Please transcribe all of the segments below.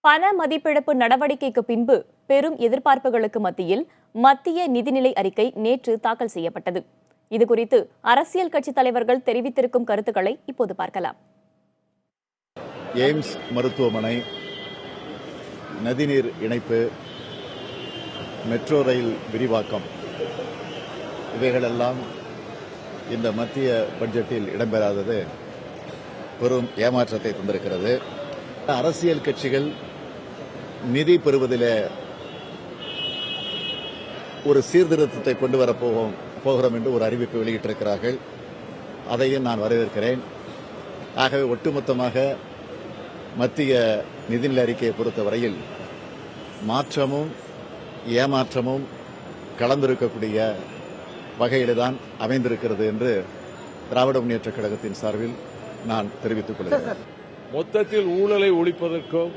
பண மதிப்பிழப்பு நடவடிக்கைக்கு பின்பு பெரும் எதிர்பார்ப்புகளுக்கு மத்தியில் மத்திய நிதிநிலை அறிக்கை நேற்று தாக்கல் செய்யப்பட்டது. இதுகுறித்து அரசியல் கட்சி தலைவர்கள் தெரிவித்திருக்கும் கருத்துக்களை இப்போது பார்க்கலாம். எய்ம்ஸ் மருத்துவமனை, நதிநீர் இணைப்பு, மெட்ரோ ரயில் விரிவாக்கம் இவைகளெல்லாம் இந்த மத்திய பட்ஜெட்டில் இடம்பெறாதது பெரும் ஏமாற்றத்தை தந்திருக்கிறது. அரசியல் கட்சிகள் நிதி பெறுவதிலே ஒரு சீர்திருத்தத்தை கொண்டு வரப்போகிறோம் என்று ஒரு அறிவிப்பை வெளியிட்டிருக்கிறார்கள். அதையும் நான் வரவேற்கிறேன். ஆகவே ஒட்டுமொத்தமாக மத்திய நிதிநிலை அறிக்கையை பொறுத்தவரையில் மாற்றமும் ஏமாற்றமும் கலந்திருக்கக்கூடிய வகையில்தான் அமைந்திருக்கிறது என்று திராவிட முன்னேற்றக் கழகத்தின் சார்பில் நான் தெரிவித்துக் கொள்கிறேன். மொத்தத்தில் ஊழலை ஒழிப்பதற்கும்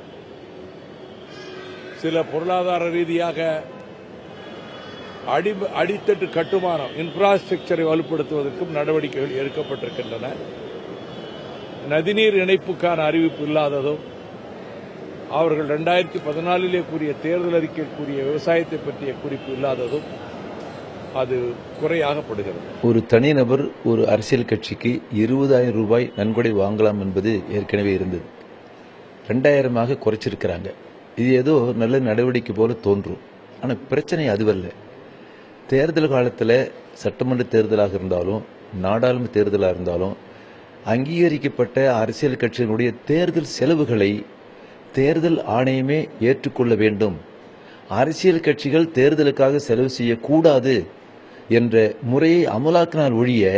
சில பொருளாதார ரீதியாக அடித்தட்டு கட்டுமானம் இன்ஃப்ராஸ்ட்ரக்சரை வலுப்படுத்துவதற்கும் நடவடிக்கைகள் எடுக்கப்பட்டிருக்கின்றன. நதிநீர் இணைப்புக்கான அறிவிப்பு இல்லாததும், அவர்கள் 2014 கூறிய தேர்தல் அறிக்கையில் கூறிய விவசாயத்தை பற்றிய குறிப்பு இல்லாததும் அது குறையாகப்படுகிறது. ஒரு தனிநபர் ஒரு அரசியல் கட்சிக்கு 20,000 ரூபாய் நன்கொடை வாங்கலாம் என்பது ஏற்கனவே இருந்தது. 2,000 குறைச்சிருக்கிறாங்க. இது ஏதோ நல்ல நடவடிக்கை போல தோன்றும். ஆனால் பிரச்சனை அதுவல்ல. தேர்தல் காலத்தில் சட்டமன்ற தேர்தலாக இருந்தாலும் நாடாளுமன்ற தேர்தலாக இருந்தாலும் அங்கீகரிக்கப்பட்ட அரசியல் கட்சியினுடைய தேர்தல் செலவுகளை தேர்தல் ஆணையமே ஏற்றுக்கொள்ள வேண்டும். அரசியல் கட்சிகள் தேர்தலுக்காக செலவு செய்யக்கூடாது என்ற முறையை அமலாக்கினால் ஒழிய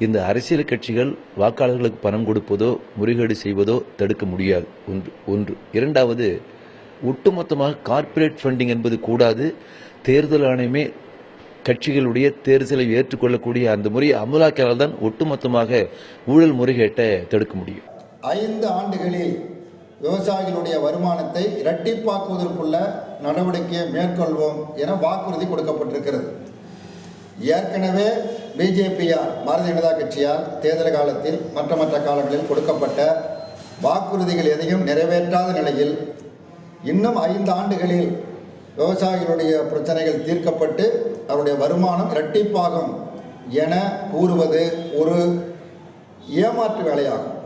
இந்த அரசியல் கட்சிகள் வாக்காளர்களுக்கு பணம் கொடுப்பதோ முறைகேடு செய்வதோ தடுக்க முடியாது. ஒன்று. இரண்டாவது, ஒட்டுமொத்தமாக கார்ப்பரேட் ஃபண்டிங் என்பது கூடாது. தேர்தல் ஆணையமே கட்சிகளுடைய தேர்தலை ஏற்றுக்கொள்ளக்கூடிய அந்த முறையை அமலாக்கினால்தான் ஒட்டுமொத்தமாக ஊழல் முறைகேட்டை தடுக்க முடியும். 5 ஆண்டுகளில் விவசாயிகளுடைய வருமானத்தை இரட்டிப்பாக்குவதற்குள்ள நடவடிக்கையை மேற்கொள்வோம் என வாக்குறுதி கொடுக்கப்பட்டிருக்கிறது. ஏற்கனவே பிஜேபியால், பாரதிய ஜனதா கட்சியால் தேர்தல் காலத்தில் மற்ற காலங்களில் கொடுக்கப்பட்ட வாக்குறுதிகள் எதையும் நிறைவேற்றாத நிலையில் இன்னும் 5 ஆண்டுகளில் விவசாயிகளுடைய பிரச்சனைகள் தீர்க்கப்பட்டு அவருடைய வருமானம் இரட்டிப்பாகும் என கூறுவது ஒரு ஏமாற்று வேலையாகும்.